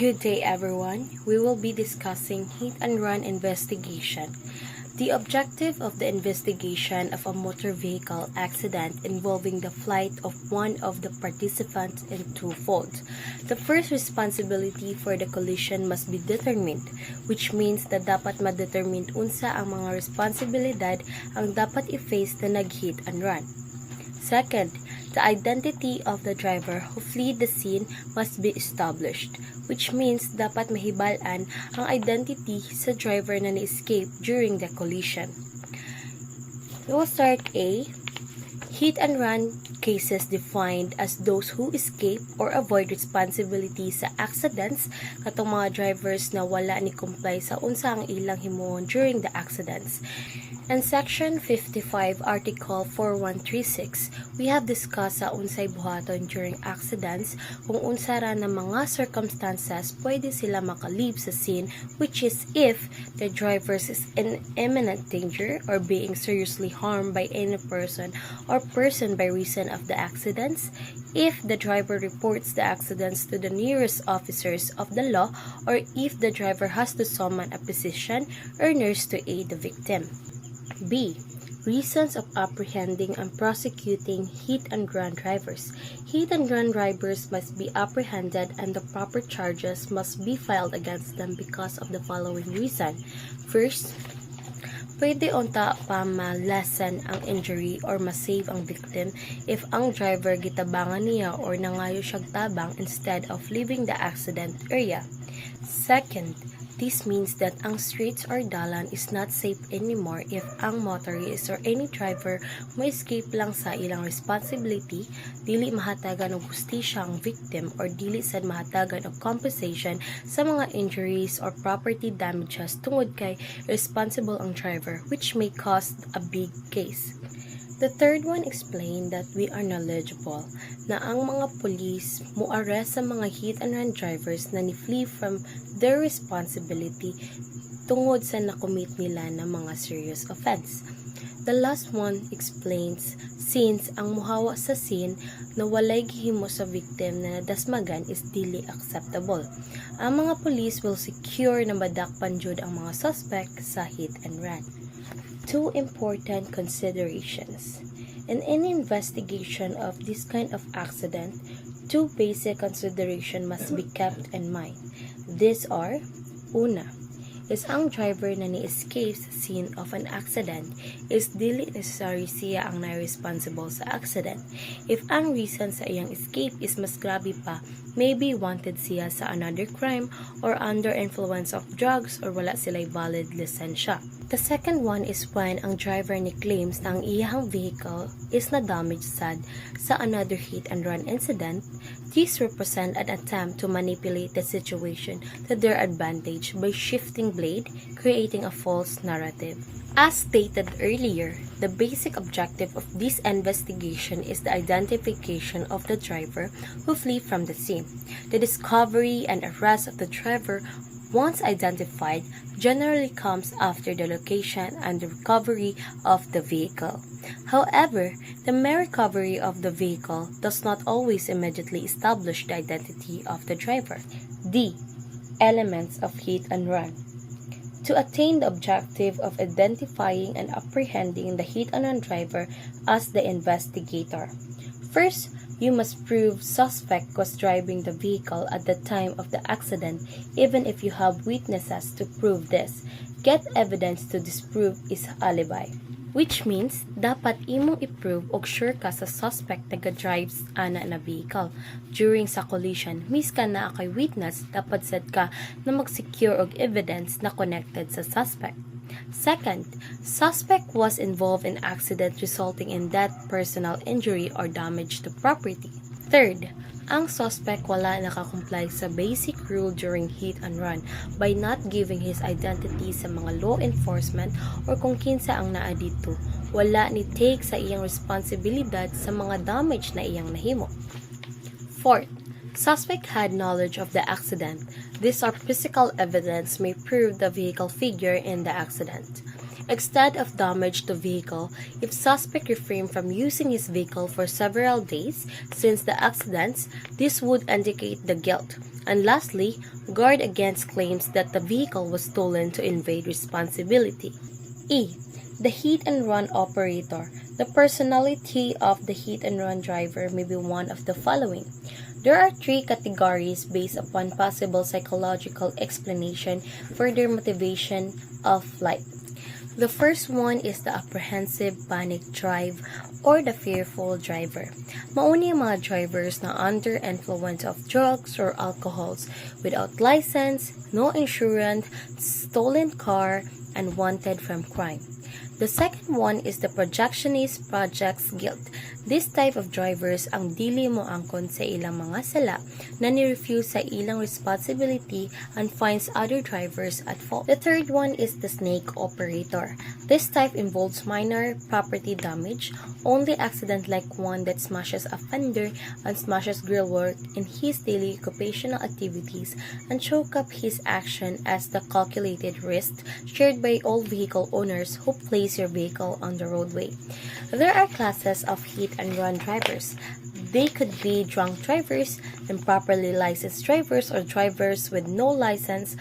Good day everyone. We will be discussing hit and run investigation. The objective of the investigation of a motor vehicle accident involving the flight of one of the participants is twofold. The first, responsibility for the collision must be determined, which means that dapat ma-determine unsa ang mga responsibilidad ang dapat i-face na nag-hit and run. Second, the identity of the driver who fled the scene must be established, which means dapat mahibalaan ang identity sa driver na na-escape during the collision. We will start A. Hit and run cases defined as those who escape or avoid responsibility sa accidents, katong mga drivers na wala ni comply sa unsa ang ilang himuon during the accidents. In Section 55, Article 4136, we have discussed sa unsay buhaton during accidents kung unsa ra na mga circumstances pwede sila makalib sa scene, which is if the driver is in imminent danger or being seriously harmed by any person or person by reason of the accidents, if the driver reports the accidents to the nearest officers of the law, or if the driver has to summon a physician or nurse to aid the victim. B. Reasons of apprehending and prosecuting hit and run drivers. Hit and run drivers must be apprehended and the proper charges must be filed against them because of the following reason. First, pwede unta pa ma-lessen ang injury or ma-save ang victim if ang driver gitabangan niya or nangayo siyang tabang instead of leaving the accident area. Second, this means that ang streets or dalan is not safe anymore if ang motorist or any driver mo escape lang sa ilang responsibility, dili mahatagan og hustisya ang victim or dili sad mahatagan og compensation sa mga injuries or property damages tungod kay responsible ang driver, which may cause a big case. The third one explained that we are knowledgeable na ang mga police mo-arrest sa mga hit and run drivers na ni-flee from their responsibility tungod sa nakomit nila ng mga serious offense. The last one explains since ang muhawa sa scene na walay gihimo sa victim na nadasmagan is dili acceptable. Ang mga police will secure na madakpan jud ang mga suspect sa hit and run. Two important considerations. In any investigation of this kind of accident, two basic considerations must be kept in mind. These are, una, is ang driver na ni-escape sa scene of an accident is dili necessary siya ang na-responsible sa accident. If ang reason sa iyang escape is mas grabe pa, maybe wanted siya sa another crime or under influence of drugs or wala sila'y valid lisensya. The second one is when ang driver ni claims na ang iyang vehicle is na-damage sad sa another hit and run incident. These represent an attempt to manipulate the situation to their advantage by shifting blade, creating a false narrative. As stated earlier, the basic objective of this investigation is the identification of the driver who fled from the scene. The discovery and arrest of the driver, once identified, generally comes after the location and the recovery of the vehicle. However, the mere recovery of the vehicle does not always immediately establish the identity of the driver. D. Elements of hit and run. To attain the objective of identifying and apprehending the hit and run driver as the investigator. First, you must prove suspect was driving the vehicle at the time of the accident, even if you have witnesses to prove this. Get evidence to disprove is alibi. Which means, dapat imong i-prove og sure ka sa suspect nag-drive ana na vehicle. During sa collision, miska na kay witness, dapat sad ka na mag-secure og evidence na connected sa suspect. Second, suspect was involved in accident resulting in death, personal injury, or damage to property. Third, ang suspect wala nakakomply sa basic rule during hit and run by not giving his identity sa mga law enforcement or kung kinsa ang naa dito, wala ni take sa iyang responsibilidad sa mga damage na iyang nahimo. Fourth, suspect had knowledge of the accident. These are physical evidence may prove the vehicle figure in the accident. Extent of damage to vehicle if suspect refrained from using his vehicle for several days since the accidents, this would indicate the guilt. And lastly, guard against claims that the vehicle was stolen to evade responsibility. E. The hit and run operator. The personality of the hit and run driver may be one of the following. There are three categories based upon possible psychological explanation for their motivation of flight. The first one is the apprehensive panic drive or the fearful driver. Mauni ang mga drivers na under influence of drugs or alcohols, without license, no insurance, stolen car, and wanted from crime. The second one is the projectionist project's guilt. This type of drivers ang dili mo angkon sa ilang mga sala na ni-refuse sa ilang responsibility and finds other drivers at fault. The third one is the snake operator. This type involves minor property damage, only accident like one that smashes a fender and smashes grillwork in his daily occupational activities and choke up his action as the calculated risk shared by all vehicle owners who place your vehicle on the roadway. There are classes of hit and run drivers. They could be drunk drivers, improperly licensed drivers, or drivers with no license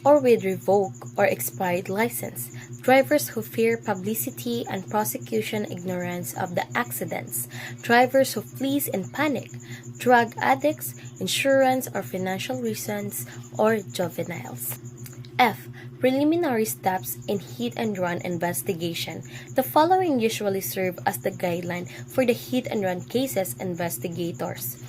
or with revoked or expired license. Drivers who fear publicity and prosecution, ignorance of the accidents. Drivers who flees in panic. Drug addicts, insurance or financial reasons, or juveniles. F. Preliminary steps in hit-and-run investigation. The following usually serve as the guideline for the hit-and-run cases investigators.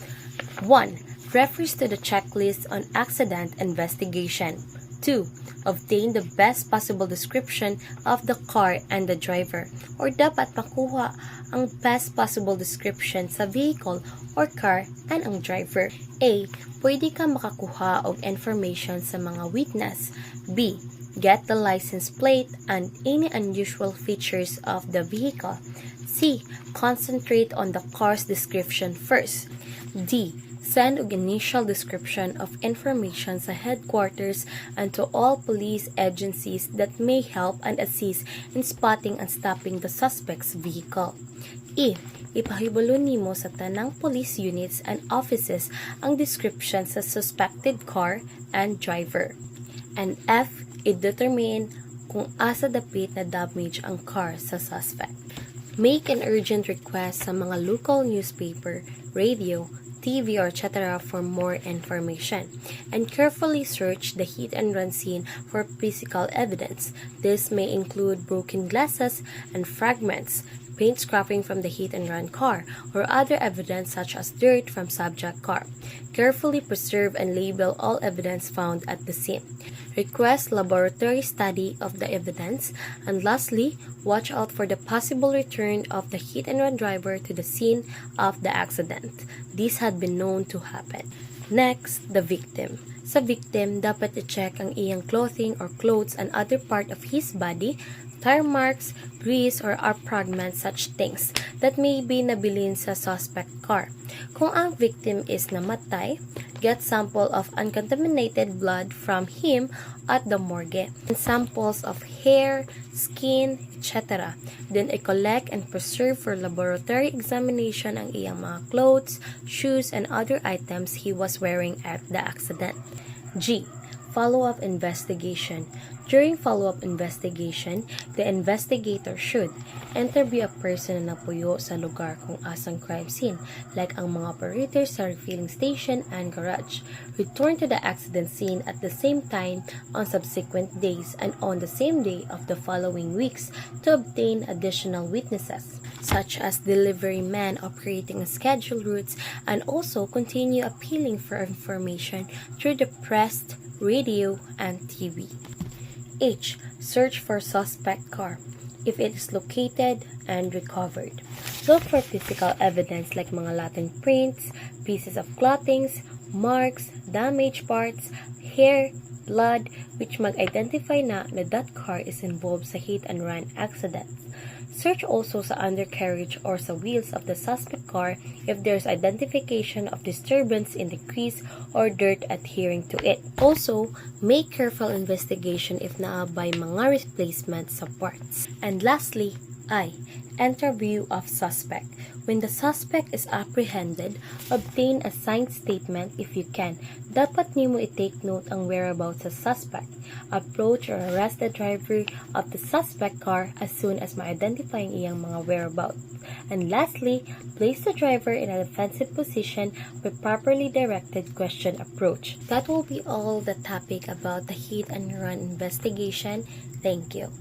1. Refers to the checklist on accident investigation. 2. Obtain the best possible description of the car and the driver, or dapat makuha ang best possible description sa vehicle or car and ang driver. A. Pwede ka makakuha og information sa mga witness. B. Get the license plate and any unusual features of the vehicle. C. Concentrate on the car's description first. D. Send an initial description of information sa headquarters and to all police agencies that may help and assist in spotting and stopping the suspect's vehicle. E. Ipahibalo nimo sa tanang police units and offices ang description sa suspected car and driver. And F. I-determine kung asa dapit na damage ang car sa suspect. Make an urgent request sa mga local newspaper, radio, TV, or etc. for more information. And carefully search the hit-and-run scene for physical evidence. This may include broken glasses and fragments, paint scraping from the hit-and-run car, or other evidence such as dirt from subject car. Carefully preserve and label all evidence found at the scene. Request laboratory study of the evidence. And lastly, watch out for the possible return of the hit-and-run driver to the scene of the accident. This had been known to happen. Next, the victim. Sa victim, dapat i-check ang iyang clothing or clothes and other part of his body, tire marks, grease, or fragments, such things that may be nabilin sa suspect car. Kung ang victim is namatay, get sample of uncontaminated blood from him at the morgue, and samples of hair, skin, etc. Then i-collect and preserve for laboratory examination ang iyang mga clothes, shoes, and other items he was wearing at the accident. G. Follow-up investigation. During follow-up investigation, the investigator should interview a person na napuyo sa lugar kung asang crime scene, like ang mga operators sa refilling station and garage. Return to the accident scene at the same time on subsequent days and on the same day of the following weeks to obtain additional witnesses, such as delivery men operating on scheduled routes, and also continue appealing for information through the press, radio, and TV. H. Search for suspect car, if it is located and recovered. Look for physical evidence like mga Latin prints, pieces of clothings, marks, damaged parts, hair, blood, which mag-identify na that car is involved sa hit and run accident. Search also sa undercarriage or sa wheels of the suspect car if there's identification of disturbance in the grease or dirt adhering to it. Also, make careful investigation if naabay mga replacement sa parts. And lastly, interview of suspect. When the suspect is apprehended, obtain a signed statement if you can. Dapat nimo i-take note ang whereabouts sa suspect. Approach or arrest the driver of the suspect car as soon as ma-identify ang iyang mga whereabouts. And lastly, place the driver in a defensive position with properly directed question approach. That will be all the topic about the hit and run investigation. Thank you.